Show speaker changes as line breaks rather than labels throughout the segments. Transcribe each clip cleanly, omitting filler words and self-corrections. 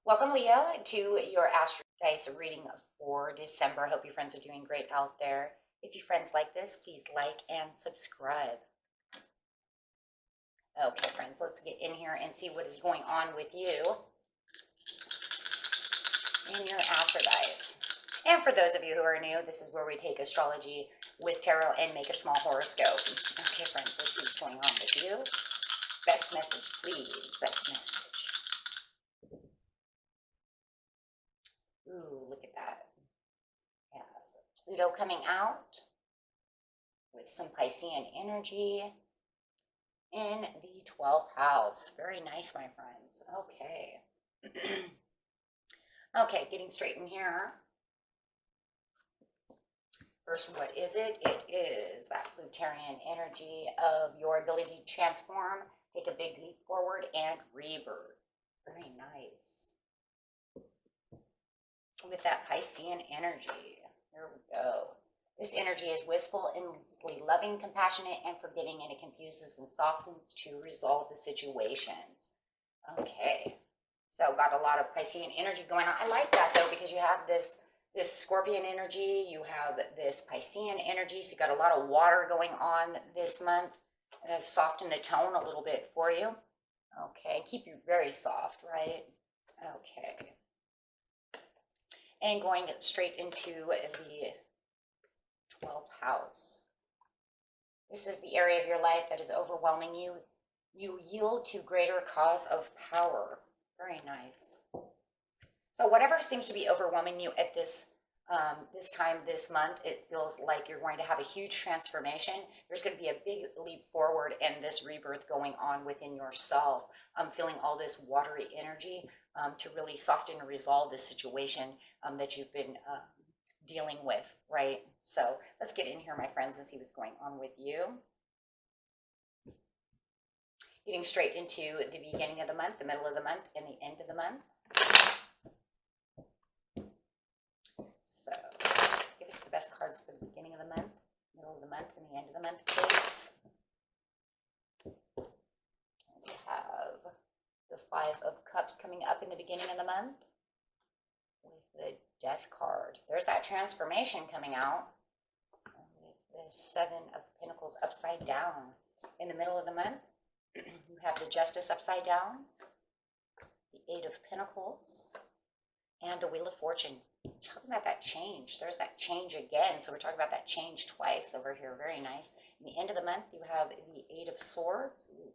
Welcome, Leo, to your Astrodice reading for December. Hope your friends are doing great out there. If your friends like this, please like and subscribe. Okay, friends, let's get in here and see what is going on with you in your Astrodice. And for those of you who are new, this is where we take astrology with tarot and make a small horoscope. Okay, friends, let's see what's going on with you. Best message, please. Best message. Ooh, look at that. Yeah, Pluto coming out with some Piscean energy in the 12th house. Very nice, my friends. Okay. Okay, getting straight in here. First, what is it? It is that Plutonian energy of your ability to transform, take a big leap forward, and rebirth. Very nice. With that Piscean energy. Here we go. This energy is wistful, endlessly loving, compassionate, and forgiving, and it confuses and softens to resolve the situations. Okay. So got a lot of Piscean energy going on. I like that, though, because you have this Scorpion energy. You have this Piscean energy. So you got a lot of water going on this month. It has softened the tone a little bit for you. Okay. Keep you very soft, right? Okay. And going straight into the 12th house. This is the area of your life that is overwhelming you. You yield to greater cause of power. Very nice. So whatever seems to be overwhelming you at this time this month, it feels like you're going to have a huge transformation. There's going to be a big leap forward and this rebirth going on within yourself. I'm feeling all this watery energy to really soften and resolve this situation that you've been dealing with, right? So let's get in here, my friends, and see what's going on with you. Getting straight into the beginning of the month, the middle of the month, and the end of the month. So give us the best cards for the beginning of the month, middle of the month, and the end of the month, please. We have the Five of Cups coming up in the beginning of the month with the Death card. There's that transformation coming out with the Seven of Pentacles upside down. In the middle of the month, you have the Justice upside down, the Eight of Pentacles, and the Wheel of Fortune. Talking about that change. There's that change again. So we're talking about that change twice over here. Very nice. In the end of the month, you have the Eight of Swords. Ooh,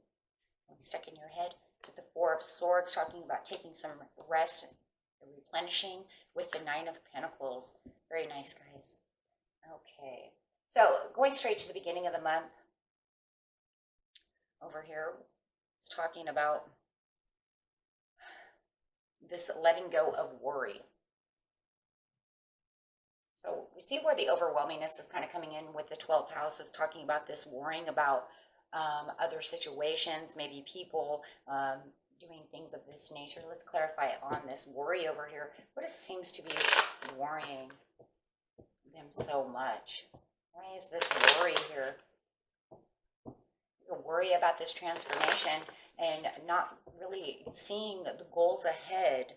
stuck in your head. With the Four of Swords, talking about taking some rest and replenishing, with the Nine of Pentacles. Very nice, guys. Okay. So going straight to the beginning of the month. Over here, it's talking about this letting go of worry. So we see where the overwhelmingness is kind of coming in with the 12th house, is talking about this worrying about other situations, maybe people doing things of this nature. Let's clarify it on this worry over here. What seems to be worrying them so much? Why is this worry here? You worry about this transformation and not really seeing the goals ahead.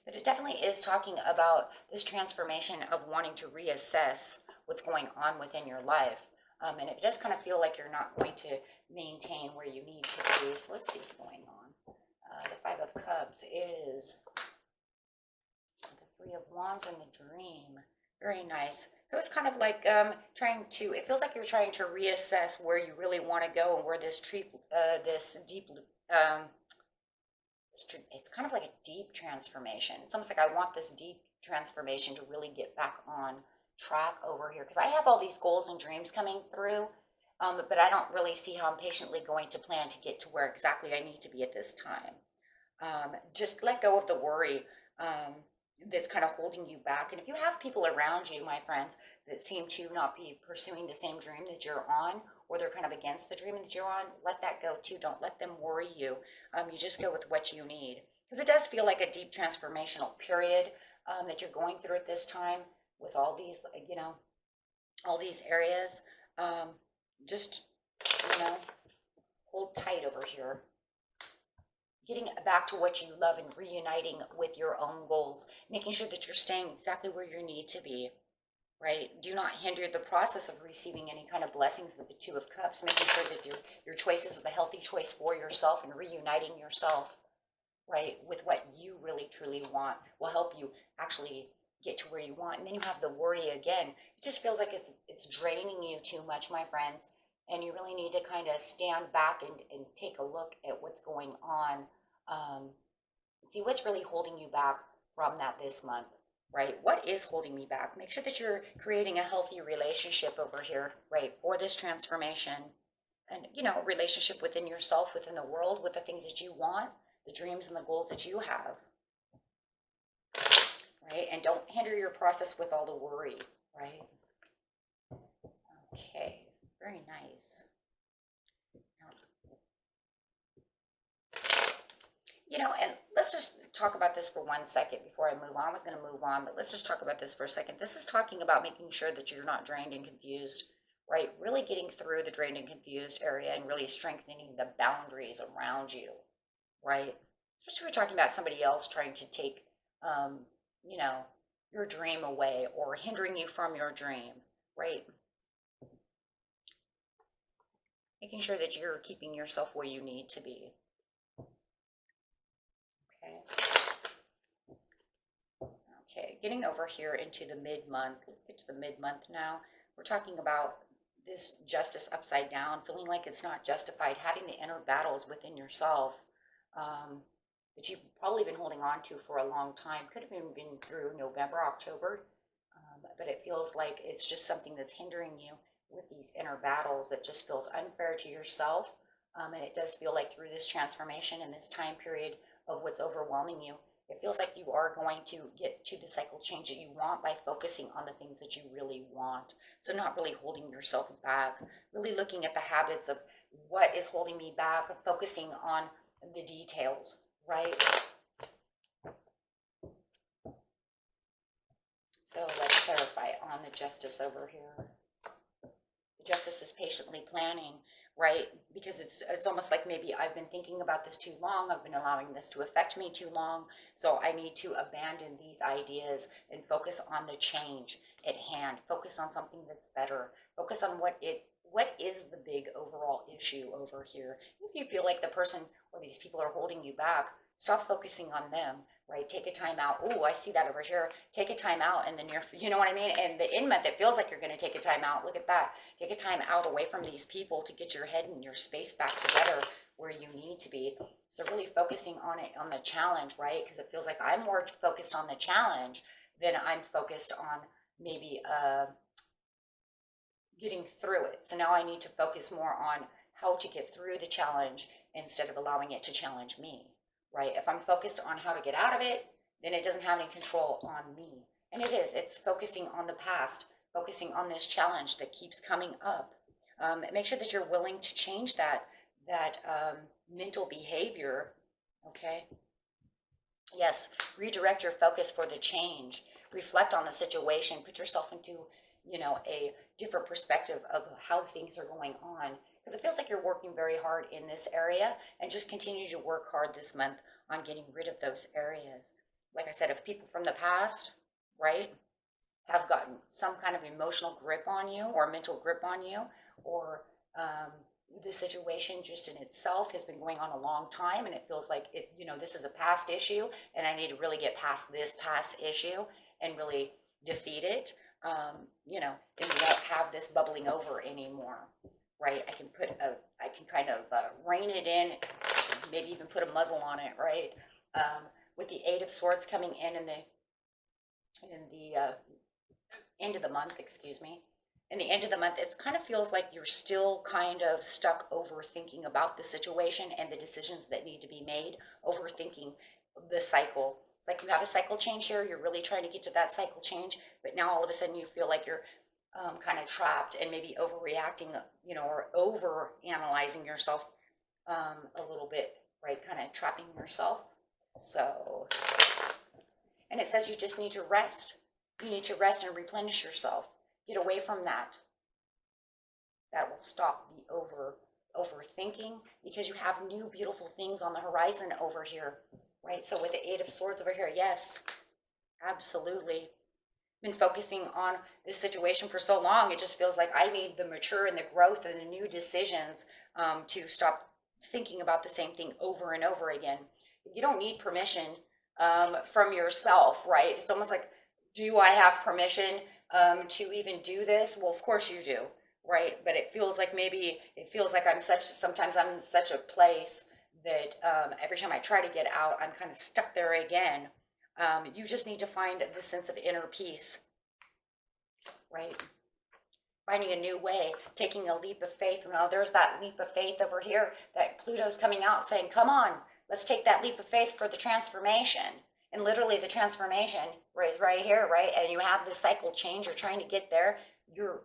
But it definitely is talking about this transformation of wanting to reassess what's going on within your life. And it does kind of feel like you're not going to maintain where you need to be. So let's see what's going on. The Five of Cups is the Three of Wands and the Dream. Very nice. So it's kind of like it feels like you're trying to reassess where you really want to go and where this deep, it's kind of like a deep transformation. It's almost like I want this deep transformation to really get back on track over here, because I have all these goals and dreams coming through, but I don't really see how I'm patiently going to plan to get to where exactly I need to be at this time. Just let go of the worry that's kind of holding you back. And if you have people around you, my friends, that seem to not be pursuing the same dream that you're on, or they're kind of against the dream that you're on, let that go too. Don't let them worry you. You just go with what you need, because it does feel like a deep transformational period that you're going through at this time with all these, all these areas. Just, hold tight over here. getting back to what you love and reuniting with your own goals, making sure that you're staying exactly where you need to be, right? Do not hinder the process of receiving any kind of blessings with the Two of Cups, making sure that your choices are the healthy choice for yourself, and reuniting yourself, right, with what you really truly want will help you actually get to where you want. And then you have the worry again. It just feels like it's draining you too much, my friends. And you really need to kind of stand back and take a look at what's going on. See what's really holding you back from that this month, right? What is holding me back? Make sure that you're creating a healthy relationship over here, right, for this transformation. And, you know, relationship within yourself, within the world, with the things that you want, the dreams and the goals that you have, right? And don't hinder your process with all the worry, right? Okay, very nice. You know, and let's just talk about this for 1 second before I move on. I was going to move on, but let's just talk about this for a second. This is talking about making sure that you're not drained and confused, right? Really getting through the drained and confused area and really strengthening the boundaries around you, right? Especially if we're talking about somebody else trying to take, you know, your dream away or hindering you from your dream, right? Making sure that you're keeping yourself where you need to be. Okay, getting over here into the mid-month. Let's get to the mid-month now. We're talking about this justice upside down, feeling like it's not justified, having the inner battles within yourself that you've probably been holding on to for a long time. Could have been through November, October, but it feels like it's just something that's hindering you with these inner battles that just feels unfair to yourself. And it does feel like through this transformation and this time period of what's overwhelming you, it feels like you are going to get to the cycle change that you want by focusing on the things that you really want. So not really holding yourself back, really looking at the habits of what is holding me back, focusing on the details, right? So let's clarify on the justice over here. The justice is patiently planning, right? Because it's almost like maybe I've been thinking about this too long. I've been allowing this to affect me too long. So I need to abandon these ideas and focus on the change at hand. Focus on something that's better. Focus on what is the big overall issue over here. If you feel like the person or these people are holding you back, stop focusing on them, right? Take a time out. Oh, I see that over here. Take a time out, and then you know what I mean? And the in-month, it feels like you're going to take a time out. Look at that. Take a time out away from these people to get your head and your space back together where you need to be. So really focusing on it, on the challenge, right? Because it feels like I'm more focused on the challenge than I'm focused on maybe getting through it. So now I need to focus more on how to get through the challenge instead of allowing it to challenge me, right? If I'm focused on how to get out of it, then it doesn't have any control on me. And it is. It's focusing on the past, focusing on this challenge that keeps coming up. Make sure that you're willing to change that mental behavior, okay? Yes, redirect your focus for the change. Reflect on the situation. Put yourself into, you know, a different perspective of how things are going on. Because it feels like you're working very hard in this area, and just continue to work hard this month on getting rid of those areas. Like I said, if people from the past, right, have gotten some kind of emotional grip on you or mental grip on you, or the situation just in itself has been going on a long time, and it feels like it, you know, this is a past issue, and I need to really get past this past issue and really defeat it. You know, then you won't have this bubbling over anymore, right? I can kind of rein it in, maybe even put a muzzle on it, right? With the Eight of Swords coming in the end of the month, excuse me. In the end of the month, it kind of feels like you're still kind of stuck overthinking about the situation and the decisions that need to be made, overthinking the cycle. It's like you have a cycle change here. You're really trying to get to that cycle change, but now all of a sudden you feel like you're kind of trapped and maybe overreacting, you know, or over analyzing yourself a little bit, right? Kind of trapping yourself. So, and it says you just need to rest. You need to rest and replenish yourself. Get away from that. That will stop the overthinking, because you have new beautiful things on the horizon over here, right? So with the Eight of Swords over here, yes, absolutely. Been focusing on this situation for so long, it just feels like I need the mature and the growth and the new decisions to stop thinking about the same thing over and over again. You don't need permission from yourself, right? It's almost like, do I have permission to even do this? Well, of course you do, right? But it feels like sometimes I'm in such a place that every time I try to get out, I'm kind of stuck there again. You just need to find the sense of inner peace, right? Finding a new way, taking a leap of faith. Well, there's that leap of faith over here that Pluto's coming out saying, come on, let's take that leap of faith for the transformation. And literally the transformation is right here, right? And you have the cycle change. You're trying to get there. You're,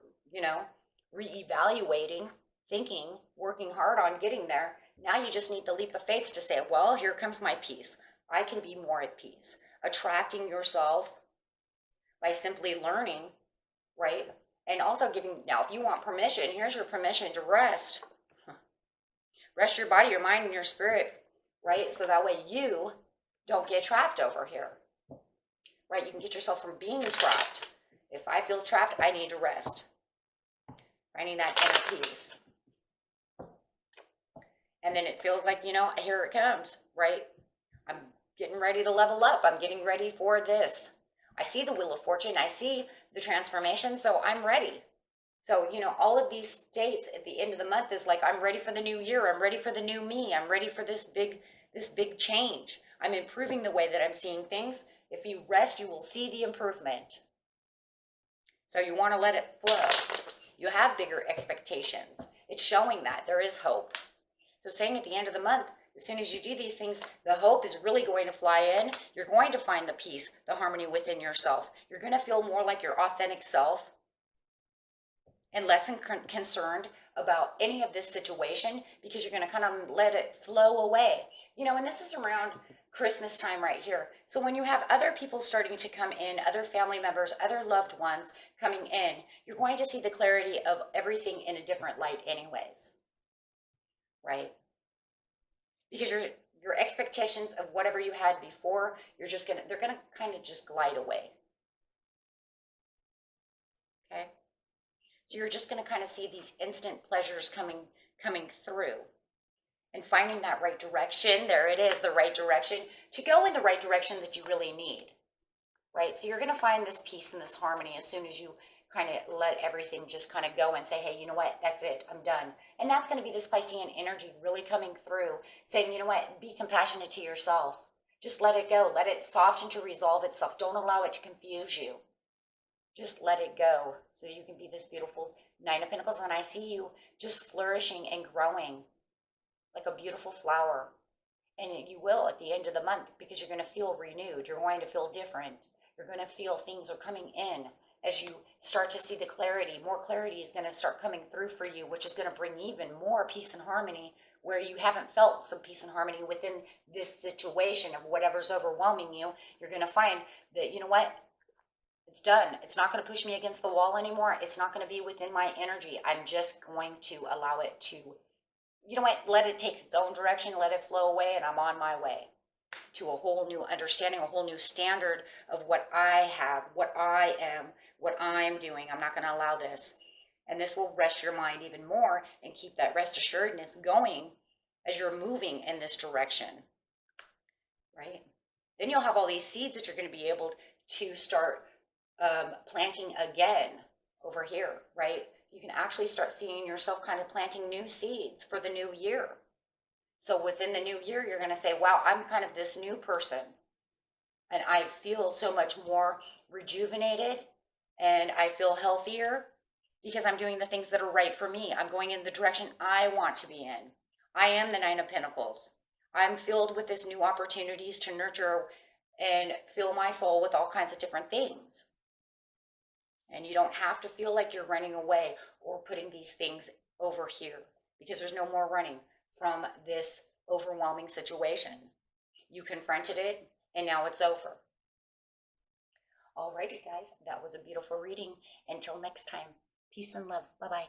reevaluating, thinking, working hard on getting there. Now you just need the leap of faith to say, well, here comes my peace. I can be more at peace. Attracting yourself by simply learning, right? And also now if you want permission, here's your permission to rest. Rest your body, your mind, and your spirit, right? So that way you don't get trapped over here, right? You can get yourself from being trapped. If I feel trapped, I need to rest. I need that inner peace. And then it feels like, here it comes, right? I'm getting ready to level up. I'm getting ready for this. I see the Wheel of Fortune. I see the transformation, so I'm ready. So, all of these dates at the end of the month is like, I'm ready for the new year. I'm ready for the new me. I'm ready for this big change. I'm improving the way that I'm seeing things. If you rest, you will see the improvement. So you want to let it flow. You have bigger expectations. It's showing that there is hope. So saying at the end of the month, as soon as you do these things, the hope is really going to fly in. You're going to find the peace, the harmony within yourself. You're going to feel more like your authentic self and less concerned about any of this situation, because you're going to kind of let it flow away. And this is around Christmas time right here. So when you have other people starting to come in, other family members, other loved ones coming in, you're going to see the clarity of everything in a different light anyways, right? Because your expectations of whatever you had before, they're gonna kind of just glide away. Okay? So you're just gonna kind of see these instant pleasures coming through. And finding that right direction, there it is, the right direction, to go in the right direction that you really need, right? So you're going to find this peace and this harmony as soon as you kind of let everything just kind of go and say, hey, you know what, that's it, I'm done. And that's going to be this Piscean energy really coming through, saying, you know what, be compassionate to yourself. Just let it go. Let it soften to resolve itself. Don't allow it to confuse you. Just let it go so you can be this beautiful Nine of Pentacles. And I see you just flourishing and growing like a beautiful flower. And you will at the end of the month, because you're going to feel renewed. You're going to feel different. You're going to feel things are coming in as you start to see the clarity. More clarity is going to start coming through for you, which is going to bring even more peace and harmony where you haven't felt some peace and harmony within this situation of whatever's overwhelming you. You're going to find that, you know what? It's done. It's not going to push me against the wall anymore. It's not going to be within my energy. I'm just going to allow it to, you know what, let it take its own direction, let it flow away, and I'm on my way to a whole new understanding, a whole new standard of what I have, what I am, what I'm doing. I'm not going to allow this. And this will rest your mind even more and keep that rest assuredness going as you're moving in this direction, right? Then you'll have all these seeds that you're going to be able to start planting again over here, right? You can actually start seeing yourself kind of planting new seeds for the new year. So within the new year, you're going to say, wow, I'm kind of this new person. And I feel so much more rejuvenated and I feel healthier because I'm doing the things that are right for me. I'm going in the direction I want to be in. I am the Nine of Pentacles. I'm filled with this new opportunities to nurture and fill my soul with all kinds of different things. And you don't have to feel like you're running away or putting these things over here, because there's no more running from this overwhelming situation. You confronted it and now it's over. Alrighty, guys, that was a beautiful reading. Until next time, peace and love. Bye-bye.